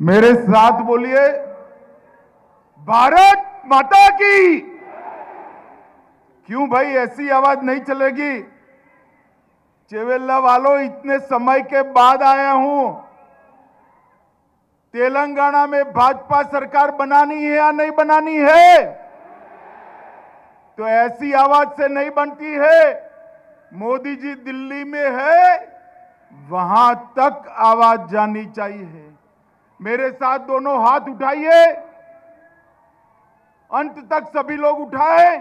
मेरे साथ बोलिए, भारत माता की। क्यों भाई ऐसी आवाज नहीं चलेगी? चेवेल्ला वालों, इतने समय के बाद आया हूं। तेलंगाना में भाजपा सरकार बनानी है या नहीं बनानी है? तो ऐसी आवाज से नहीं बनती है। मोदी जी दिल्ली में है, वहां तक आवाज जानी चाहिए। मेरे साथ दोनों हाथ उठाइए, अंत तक सभी लोग उठाए।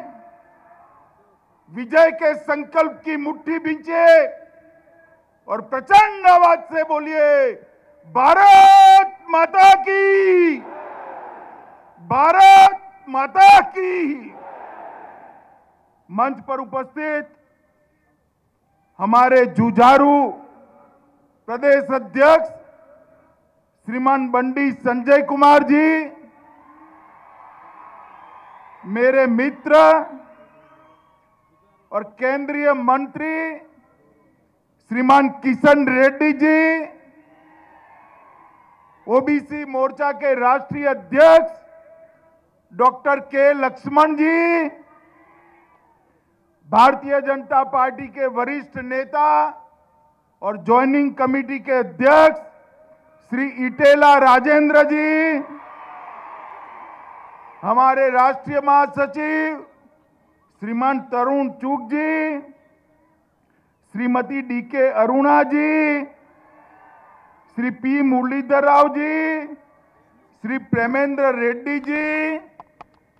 विजय के संकल्प की मुट्ठी बींचे और प्रचंड आवाज से बोलिए, भारत माता की, भारत माता की। मंच पर उपस्थित हमारे जुझारू प्रदेश अध्यक्ष श्रीमान बंडी संजय कुमार जी, मेरे मित्र और केंद्रीय मंत्री श्रीमान किशन रेड्डी जी, ओबीसी मोर्चा के राष्ट्रीय अध्यक्ष डॉक्टर के लक्ष्मण जी, भारतीय जनता पार्टी के वरिष्ठ नेता और ज्वाइनिंग कमेटी के अध्यक्ष श्री इटेला राजेंद्र जी, हमारे राष्ट्रीय महासचिव श्रीमान तरुण चूक जी, श्रीमती डीके अरुणा जी, श्री पी मुरलीधर राव जी, श्री प्रेमेंद्र रेड्डी जी,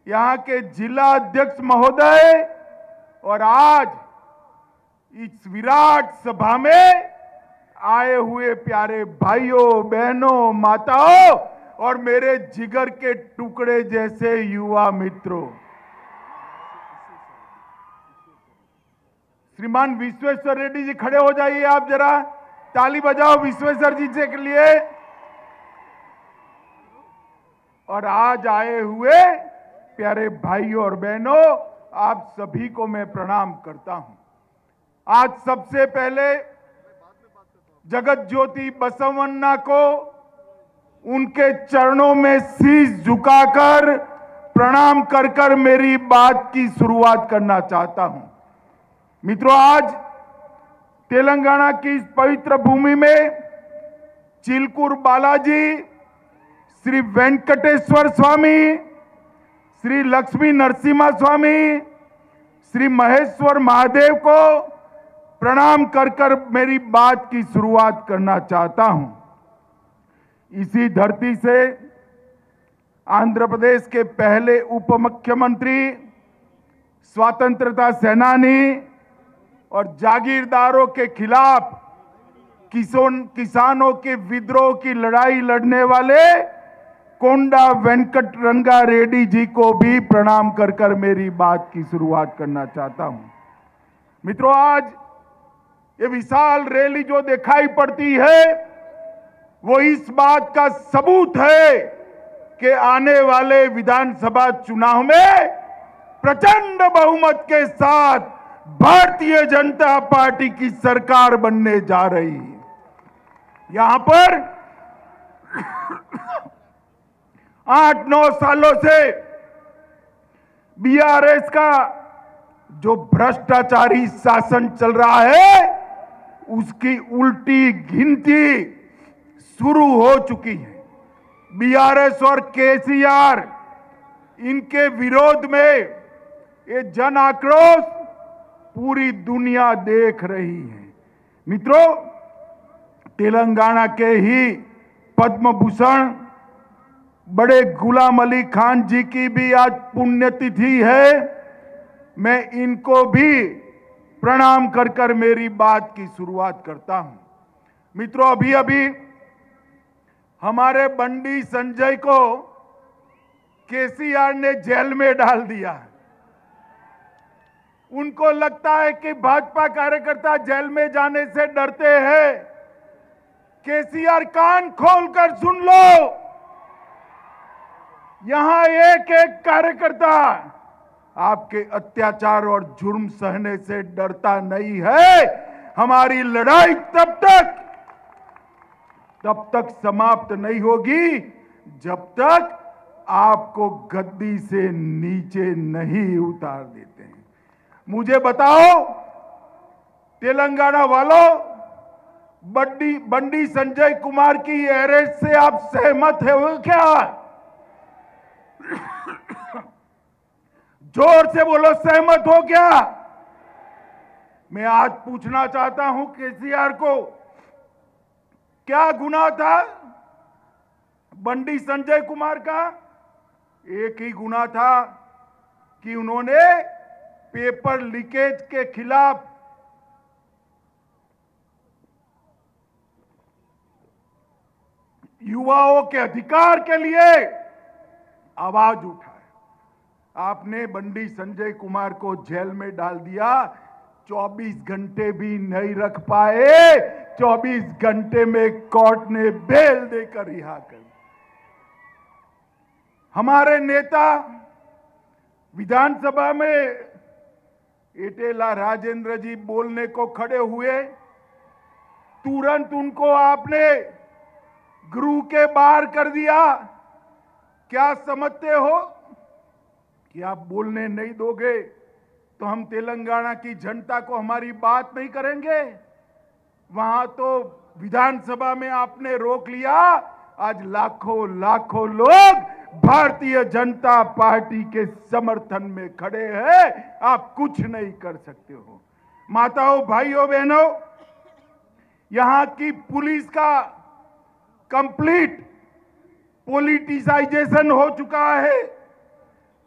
यहाँ के जिला अध्यक्ष महोदय, और आज इस विराट सभा में आए हुए प्यारे भाइयों बहनों माताओं और मेरे जिगर के टुकड़े जैसे युवा मित्रों। श्रीमान विश्वेश्वर रेड्डी जी खड़े हो जाइए, आप जरा ताली बजाओ विश्वेश्वर जी से के लिए। और आज आए हुए प्यारे भाइयों और बहनों, आप सभी को मैं प्रणाम करता हूं। आज सबसे पहले जगत ज्योति बसवन्ना को उनके चरणों में शीश झुकाकर प्रणाम कर कर मेरी बात की शुरुआत करना चाहता हूं। मित्रों, आज तेलंगाना की इस पवित्र भूमि में चिलकूर बालाजी, श्री वेंकटेश्वर स्वामी, श्री लक्ष्मी नरसिम्हा स्वामी, श्री महेश्वर महादेव को प्रणाम कर कर मेरी बात की शुरुआत करना चाहता हूं। इसी धरती से आंध्र प्रदेश के पहले उप मुख्यमंत्री, स्वतंत्रता सेनानी और जागीरदारों के खिलाफ किसानों के विद्रोह की लड़ाई लड़ने वाले कोंडा वेंकट रंगा रेड्डी जी को भी प्रणाम कर कर मेरी बात की शुरुआत करना चाहता हूं। मित्रों, आज ये विशाल रैली जो दिखाई पड़ती है वो इस बात का सबूत है कि आने वाले विधानसभा चुनाव में प्रचंड बहुमत के साथ भारतीय जनता पार्टी की सरकार बनने जा रही है। यहां पर 8-9 सालों से बीआरएस का जो भ्रष्टाचारी शासन चल रहा है उसकी उल्टी गिनती शुरू हो चुकी है। बीआरएस और केसीआर, इनके विरोध में ये जन आक्रोश पूरी दुनिया देख रही है। मित्रों, तेलंगाना के ही पद्म भूषण बड़े गुलाम अली खान जी की भी आज पुण्यतिथि है। मैं इनको भी प्रणाम कर कर मेरी बात की शुरुआत करता हूं। मित्रों, अभी अभी हमारे बंडी संजय को केसीआर ने जेल में डाल दिया। उनको लगता है कि भाजपा कार्यकर्ता जेल में जाने से डरते हैं। केसीआर, कान खोलकर सुन लो, यहां एक एक कार्यकर्ता आपके अत्याचार और जुर्म सहने से डरता नहीं है। हमारी लड़ाई तब तक समाप्त नहीं होगी जब तक आपको गद्दी से नीचे नहीं उतार देते हैं। मुझे बताओ तेलंगाना वालों, बंडी संजय कुमार की अरेस्ट से आप सहमत है हो क्या? जोर से बोलो, सहमत हो क्या? मैं आज पूछना चाहता हूं केसीआर को, क्या गुनाह था बंडी संजय कुमार का? एक ही गुनाह था कि उन्होंने पेपर लीकेज के खिलाफ युवाओं के अधिकार के लिए आवाज उठाई। आपने बंडी संजय कुमार को जेल में डाल दिया, 24 घंटे भी नहीं रख पाए, 24 घंटे में कोर्ट ने बेल देकर रिहा कर दिया। हमारे नेता विधानसभा में एटेला राजेंद्र जी बोलने को खड़े हुए, तुरंत उनको आपने गृह के बाहर कर दिया। क्या समझते हो कि आप बोलने नहीं दोगे तो हम तेलंगाना की जनता को हमारी बात नहीं करेंगे? वहां तो विधानसभा में आपने रोक लिया। आज लाखों लाखों लोग भारतीय जनता पार्टी के समर्थन में खड़े हैं, आप कुछ नहीं कर सकते हो। माताओं, भाइयों, बहनों, यहां की पुलिस का कंप्लीट पॉलिटिसाइजेशन हो चुका है।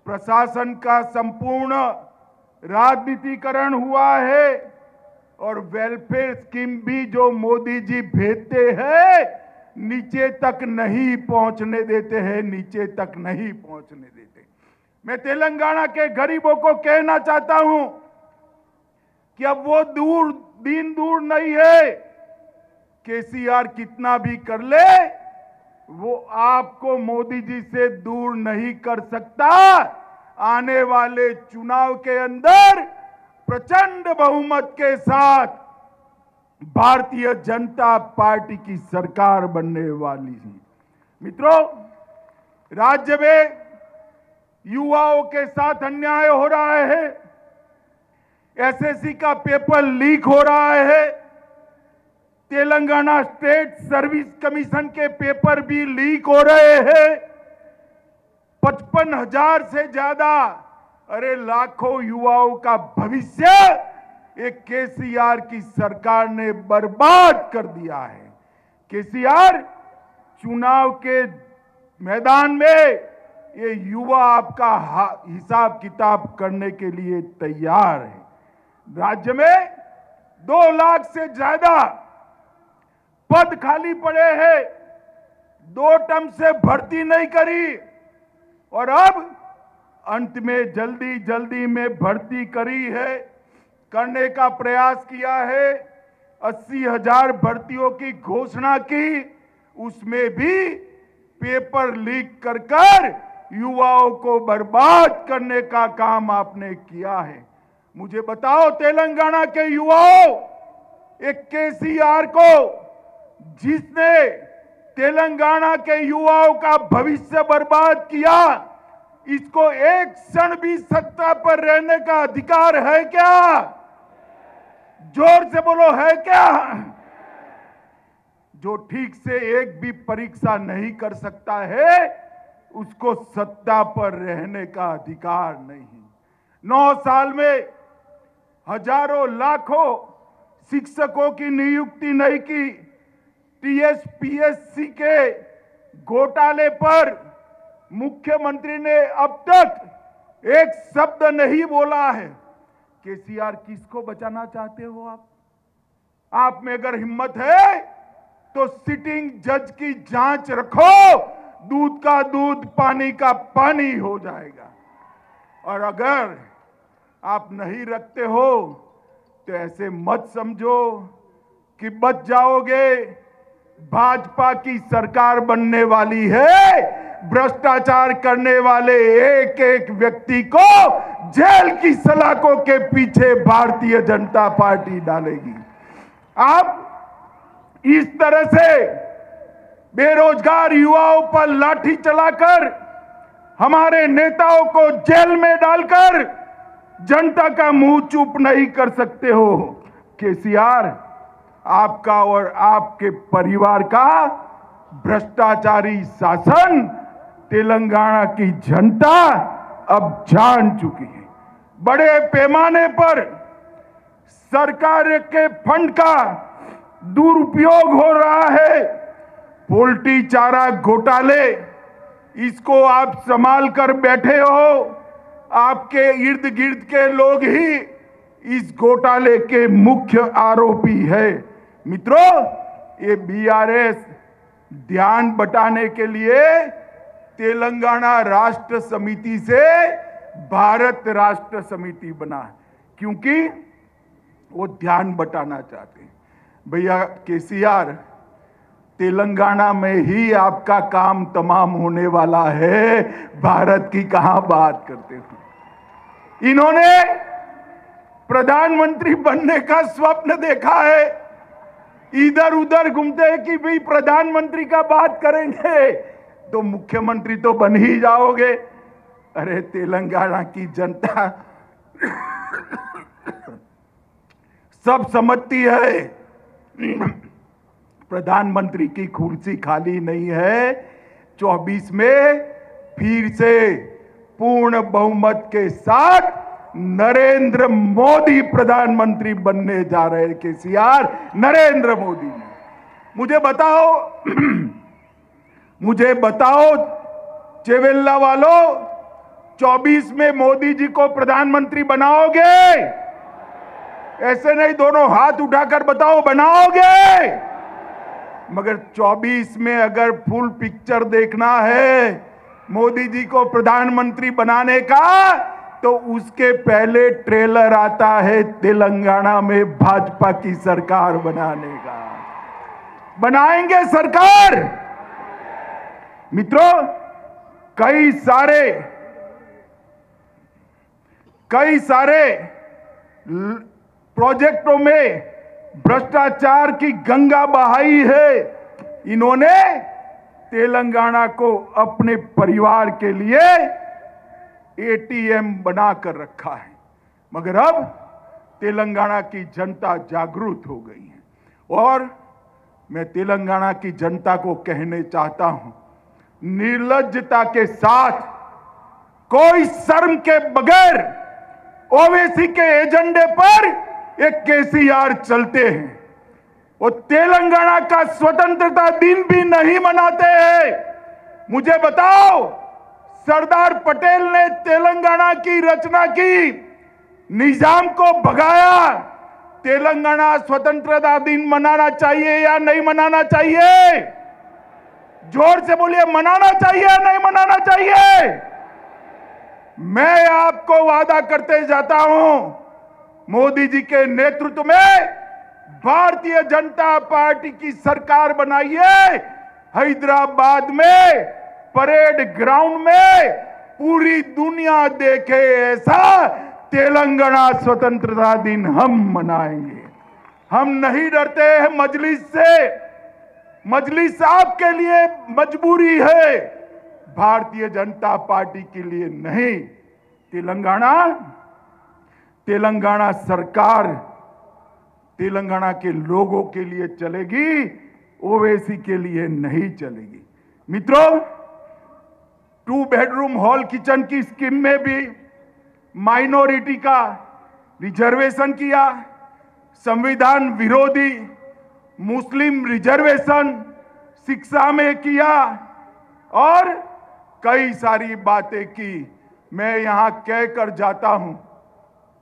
प्रशासन का संपूर्ण राजनीतिकरण हुआ है और वेलफेयर स्कीम भी जो मोदी जी भेजते हैं नीचे तक नहीं पहुंचने देते हैं, नीचे तक नहीं पहुंचने देते। मैं तेलंगाना के गरीबों को कहना चाहता हूं कि अब वो दिन दूर नहीं है। केसीआर कितना भी कर ले, वो आपको मोदी जी से दूर नहीं कर सकता। आने वाले चुनाव के अंदर प्रचंड बहुमत के साथ भारतीय जनता पार्टी की सरकार बनने वाली है। मित्रों, राज्य में युवाओं के साथ अन्याय हो रहा है। एसएससी का पेपर लीक हो रहा है। तेलंगाना स्टेट सर्विस कमीशन के पेपर भी लीक हो रहे हैं। 55,000 से ज्यादा, अरे लाखों युवाओं का भविष्य एक केसीआर की सरकार ने बर्बाद कर दिया है। केसीआर चुनाव के मैदान में ये युवा आपका हिसाब किताब करने के लिए तैयार है। राज्य में 2 लाख से ज्यादा पद खाली पड़े हैं, 2 टर्म से भर्ती नहीं करी और अब अंत में जल्दी में भर्ती करी है, करने का प्रयास किया है। 80,000 भर्तियों की घोषणा की, उसमें भी पेपर लीक कर युवाओं को बर्बाद करने का काम आपने किया है। मुझे बताओ तेलंगाना के युवाओं, एक केसीआर को जिसने तेलंगाना के युवाओं का भविष्य बर्बाद किया, इसको एक क्षण भी सत्ता पर रहने का अधिकार है क्या? जोर से बोलो, है क्या? जो ठीक से एक भी परीक्षा नहीं कर सकता है, उसको सत्ता पर रहने का अधिकार नहीं। 9 साल में हजारों लाखों शिक्षकों की नियुक्ति नहीं की। टीएसपीएससी के घोटाले पर मुख्यमंत्री ने अब तक एक शब्द नहीं बोला है। केसीआर किसको बचाना चाहते हो आप में अगर हिम्मत है तो सिटिंग जज की जांच रखो, दूध का दूध पानी का पानी हो जाएगा। और अगर आप नहीं रखते हो तो ऐसे मत समझो कि बच जाओगे। भाजपा की सरकार बनने वाली है, भ्रष्टाचार करने वाले एक एक व्यक्ति को जेल की सलाखों के पीछे भारतीय जनता पार्टी डालेगी। आप इस तरह से बेरोजगार युवाओं पर लाठी चलाकर, हमारे नेताओं को जेल में डालकर जनता का मुंह चुप नहीं कर सकते हो। केसीआर, आपका और आपके परिवार का भ्रष्टाचारी शासन तेलंगाना की जनता अब जान चुकी है। बड़े पैमाने पर सरकार के फंड का दुरुपयोग हो रहा है। पोल्ट्री चारा घोटाले, इसको आप संभाल कर बैठे हो। आपके इर्द गिर्द के लोग ही इस घोटाले के मुख्य आरोपी है। मित्रों, ये बीआरएस ध्यान बटाने के लिए तेलंगाना राष्ट्र समिति से भारत राष्ट्र समिति बना, क्योंकि वो ध्यान बटाना चाहते हैं। भैया केसीआर, तेलंगाना में ही आपका काम तमाम होने वाला है, भारत की कहां बात करते हो। इन्होंने प्रधानमंत्री बनने का स्वप्न देखा है, इधर उधर घूमते हैं कि भाई प्रधानमंत्री का बात करेंगे तो मुख्यमंत्री तो बन ही जाओगे। अरे तेलंगाना की जनता सब समझती है, प्रधानमंत्री की कुर्सी खाली नहीं है। 24 में फिर से पूर्ण बहुमत के साथ नरेंद्र मोदी प्रधानमंत्री बनने जा रहे हैं। केसीआर, नरेंद्र मोदी ने मुझे बताओ चेवेल्ला वालों, 24 में मोदी जी को प्रधानमंत्री बनाओगे? ऐसे नहीं, दोनों हाथ उठाकर बताओ, बनाओगे? मगर 24 में अगर फुल पिक्चर देखना है मोदी जी को प्रधानमंत्री बनाने का, तो उसके पहले ट्रेलर आता है तेलंगाना में भाजपा की सरकार बनाने का। बनाएंगे सरकार। मित्रों, कई सारे प्रोजेक्टों में भ्रष्टाचार की गंगा बहाई है। इन्होंने तेलंगाना को अपने परिवार के लिए एटीएम बनाकर रखा है। मगर अब तेलंगाना की जनता जागरूक हो गई है और मैं तेलंगाना की जनता को कहने चाहता हूं, निर्लज्जता के साथ, कोई शर्म के बगैर ओवैसी के एजेंडे पर एक केसीआर चलते हैं। वो तेलंगाना का स्वतंत्रता दिन भी नहीं मनाते हैं। मुझे बताओ, सरदार पटेल ने तेलंगाना की रचना की, निजाम को भगाया। तेलंगाना स्वतंत्रता दिन मनाना चाहिए या नहीं मनाना चाहिए? जोर से बोलिए, मनाना चाहिए या नहीं मनाना चाहिए? मैं आपको वादा करते जाता हूं, मोदी जी के नेतृत्व में भारतीय जनता पार्टी की सरकार बनाइए। हैदराबाद में परेड ग्राउंड में पूरी दुनिया देखे ऐसा तेलंगाना स्वतंत्रता दिन हम मनाएंगे। हम नहीं डरते हैं मजलिस से। मजलिस आपके लिए मजबूरी है, भारतीय जनता पार्टी के लिए नहीं। तेलंगाना सरकार तेलंगाना के लोगों के लिए चलेगी, ओवैसी के लिए नहीं चलेगी। मित्रों, 2 बेडरूम हॉल किचन की स्कीम में भी माइनॉरिटी का रिजर्वेशन किया, संविधान विरोधी मुस्लिम रिजर्वेशन शिक्षा में किया और कई सारी बातें की। मैं यहां कहकर जाता हूं,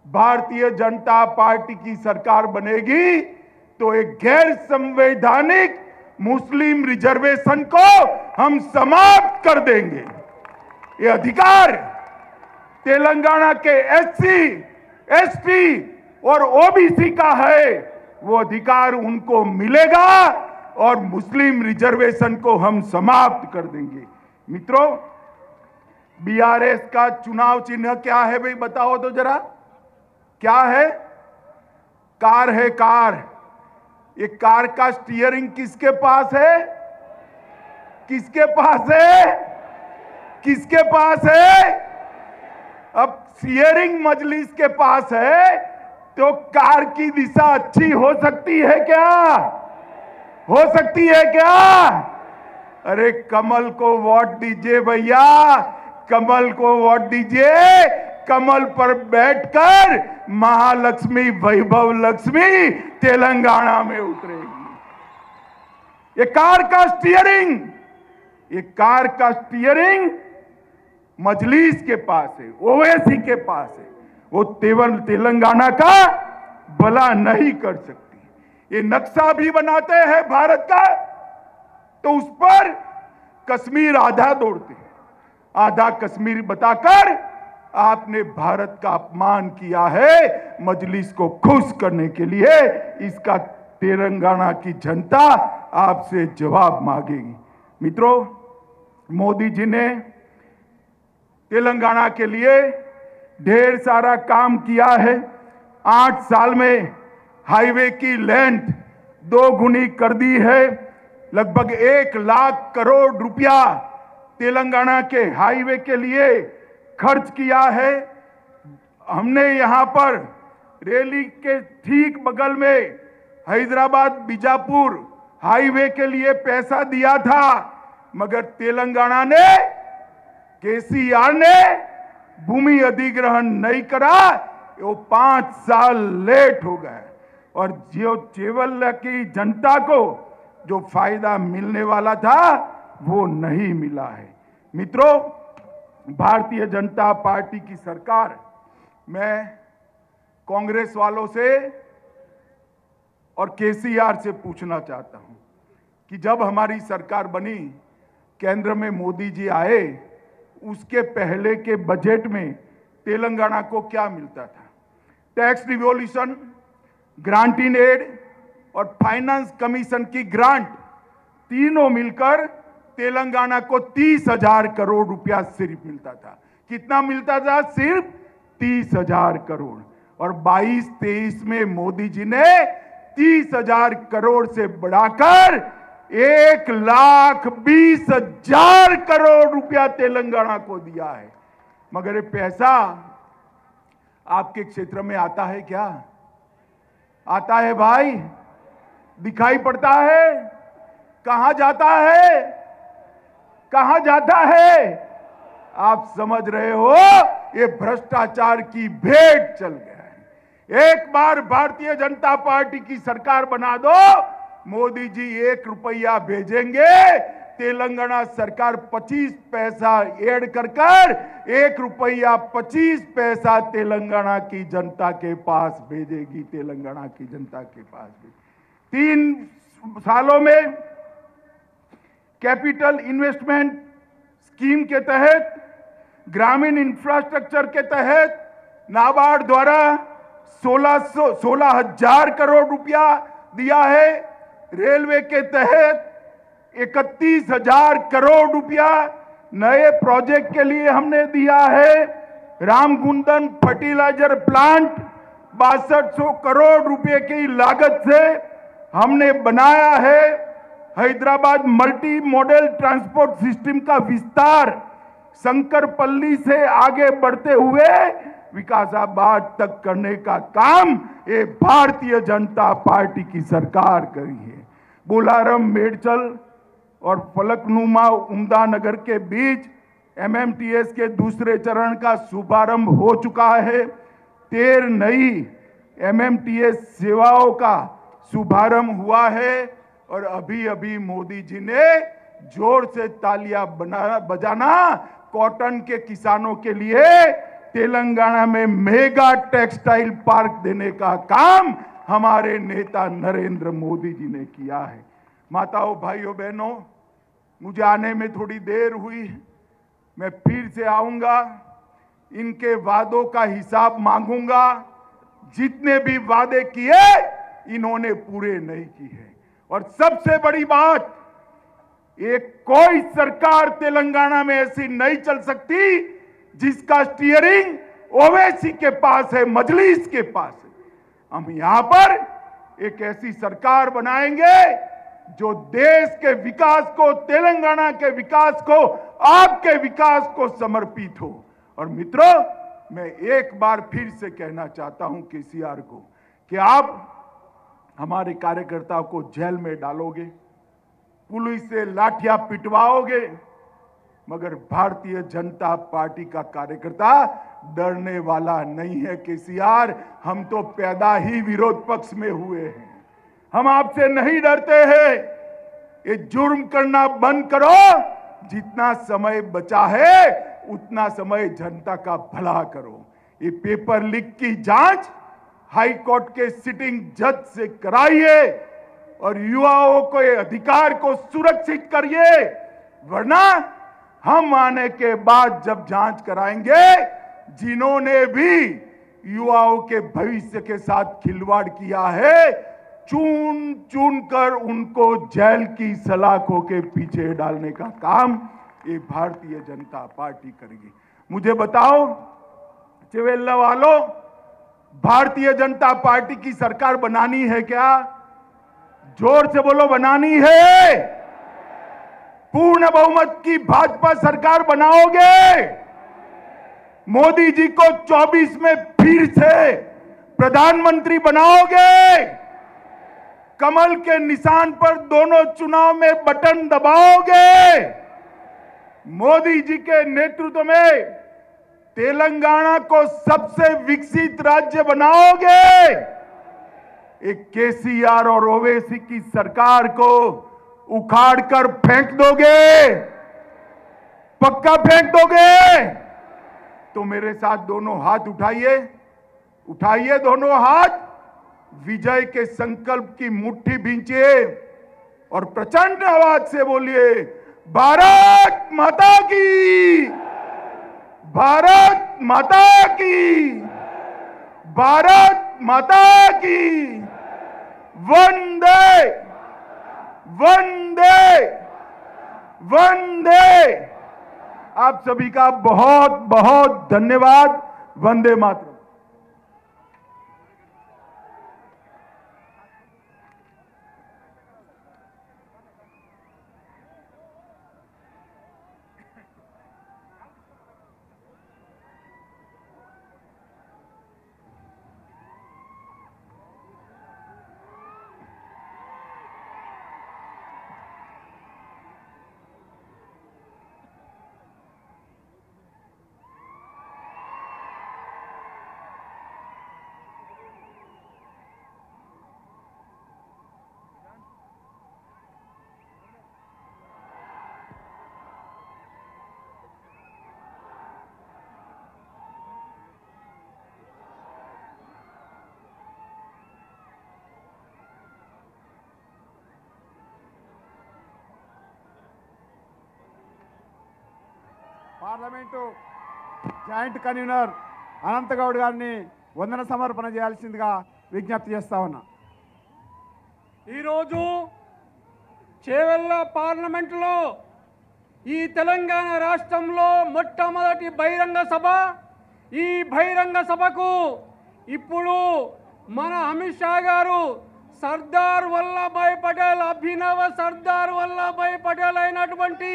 भारतीय जनता पार्टी की सरकार बनेगी तो एक गैर संवैधानिक मुस्लिम रिजर्वेशन को हम समाप्त कर देंगे। ये अधिकार तेलंगाना के एससी, एसटी और ओबीसी का है, वो अधिकार उनको मिलेगा और मुस्लिम रिजर्वेशन को हम समाप्त कर देंगे। मित्रों, बीआरएस का चुनाव चिन्ह क्या है भाई, बताओ तो जरा, क्या है? कार है, कार। ये कार का स्टीयरिंग किसके पास है? किसके पास है? किसके पास है? अब स्टीयरिंग मजलिस के पास है, तो कार की दिशा अच्छी हो सकती है क्या? हो सकती है क्या? अरे कमल को वोट दीजिए भैया, कमल को वोट दीजिए। कमल पर बैठकर महालक्ष्मी वैभव लक्ष्मी तेलंगाना में उतरेगी। ये कार का स्टीयरिंग, ये कार का स्टीयरिंग मजलिस के पास है, ओवैसी के पास है। वो तेलंगाना का भला नहीं कर सकती। ये नक्शा भी बनाते हैं भारत का, तो उस पर कश्मीर आधा दौड़ते हैं, आधा कश्मीर बताकर आपने भारत का अपमान किया है। मजलिस को खुश करने के लिए इसका तेलंगाना की जनता आपसे जवाब मांगेगी। मित्रों, मोदी जी ने तेलंगाना के लिए ढेर सारा काम किया है। 8 साल में हाईवे की लेंथ 2 गुनी कर दी है। लगभग 1 लाख करोड़ रुपया तेलंगाना के हाईवे के लिए खर्च किया है। हमने यहां पर रैली के ठीक बगल में हैदराबाद बीजापुर हाईवे के लिए पैसा दिया था, मगर तेलंगाना ने, केसीआर ने भूमि अधिग्रहण नहीं करा। वो 5 साल लेट हो गए और जो चेवल्ला की जनता को जो फायदा मिलने वाला था वो नहीं मिला है। मित्रों, भारतीय जनता पार्टी की सरकार, मैं कांग्रेस वालों से और केसीआर से पूछना चाहता हूं कि जब हमारी सरकार बनी, केंद्र में मोदी जी आए, उसके पहले के बजट में तेलंगाना को क्या मिलता था? Tax revolution, grant in aid और फाइनेंस कमीशन की ग्रांट तीनों मिलकर तेलंगाना को 30,000 करोड़ रुपया सिर्फ मिलता था। कितना मिलता था? सिर्फ 30,000 करोड़। और 22-23 में मोदी जी ने 30,000 करोड़ से बढ़ाकर 1,20,000 करोड़ रुपया तेलंगाना को दिया है। मगर ये पैसा आपके क्षेत्र में आता है क्या? आता है भाई? दिखाई पड़ता है? कहां जाता है? कहां जाता है? आप समझ रहे हो, ये भ्रष्टाचार की भेंट चल गया है। एक बार भारतीय जनता पार्टी की सरकार बना दो, मोदी जी 1 रुपया भेजेंगे, तेलंगाना सरकार 25 पैसा ऐड कर 1 रुपया 25 पैसा तेलंगाना की जनता के पास भेजेगी। तेलंगाना की जनता के पास भी 3 सालों में कैपिटल इन्वेस्टमेंट स्कीम के तहत, ग्रामीण इंफ्रास्ट्रक्चर के तहत नाबार्ड द्वारा 16,000 करोड़ रुपया दिया है। रेलवे के तहत 31,000 करोड़ रुपया नए प्रोजेक्ट के लिए हमने दिया है। रामगुंडम फर्टिलाइजर प्लांट 6200 करोड़ रुपए की लागत से हमने बनाया है। Hyderabad multi modal transport system का विस्तार शंकरपल्ली से आगे बढ़ते हुए विकासाबाद तक करने का काम ये भारतीय जनता पार्टी की सरकार करी है। बोलारम, मेडचल और फलकनुमा उम्दा नगर के बीच एमएमटीएस के दूसरे चरण का शुभारंभ हो चुका है। 13 नई एमएमटीएस सेवाओं का शुभारंभ हुआ है और अभी अभी मोदी जी ने जोर से तालियां बजाना कॉटन के किसानों के लिए तेलंगाना में मेगा टेक्सटाइल पार्क देने का काम हमारे नेता नरेंद्र मोदी जी ने किया है। माताओं, भाइयों, बहनों, मुझे आने में थोड़ी देर हुई, मैं फिर से आऊंगा, इनके वादों का हिसाब मांगूंगा। जितने भी वादे किए इन्होंने पूरे नहीं किए। और सबसे बड़ी बात, एक कोई सरकार तेलंगाना में ऐसी नहीं चल सकती जिसका स्टीयरिंग ओवैसी के पास है, मजलिस के पास है। हम यहां पर एक ऐसी सरकार बनाएंगे जो देश के विकास को, तेलंगाना के विकास को, आपके विकास को समर्पित हो। और मित्रों, मैं एक बार फिर से कहना चाहता हूं केसीआर को कि आप हमारे कार्यकर्ताओं को जेल में डालोगे, पुलिस से लाठियां पिटवाओगे, मगर भारतीय जनता पार्टी का कार्यकर्ता डरने वाला नहीं है केसीआर। हम तो पैदा ही विरोध पक्ष में हुए हैं, हम आपसे नहीं डरते हैं। ये जुर्म करना बंद करो, जितना समय बचा है उतना समय जनता का भला करो। ये पेपर लीक की जांच हाई कोर्ट के सिटिंग जज से कराइए और युवाओं के अधिकार को सुरक्षित करिए, वरना हम आने के बाद जब जांच कराएंगे, जिन्होंने भी युवाओं के भविष्य के साथ खिलवाड़ किया है, चुन चुन कर उनको जेल की सलाखों के पीछे डालने का काम ये भारतीय जनता पार्टी करेगी। मुझे बताओ चिवेल्ला वालों, भारतीय जनता पार्टी की सरकार बनानी है क्या? जोर से बोलो, बनानी है? पूर्ण बहुमत की भाजपा सरकार बनाओगे? मोदी जी को 24 में फिर से प्रधानमंत्री बनाओगे? कमल के निशान पर दोनों चुनाव में बटन दबाओगे? मोदी जी के नेतृत्व में तेलंगाना को सबसे विकसित राज्य बनाओगे? एक केसीआर और ओवैसी की सरकार को उखाड़कर फेंक दोगे? पक्का फेंक दोगे? तो मेरे साथ दोनों हाथ उठाइए, उठाइए दोनों हाथ, विजय के संकल्प की मुट्ठी भींचिए और प्रचंड आवाज से बोलिए, भारत माता की, भारत माता की, भारत माता की, वंदे वंदे वंदे। आप सभी का बहुत बहुत धन्यवाद। Vande Mataram. Parliament joint convener అనంతగౌడ్ గారిని వందన సమర్పణ చేయాల్సిందిగా విజ్ఞప్తి చేస్తా ఉన్నా. ఈరోజు చేవెళ్ళ పార్లమెంటులో ఈ తెలంగాణ రాష్ట్రంలో మొట్టమొదటి బహిరంగ సభ. ఈ బహిరంగ సభకు ఇప్పుడు మన అమిత్ షా గారు సర్దార్ వల్లభాయ్ పటేల్, అభినవ సర్దార్ వల్లభాయ్ పటేల్ అయినటువంటి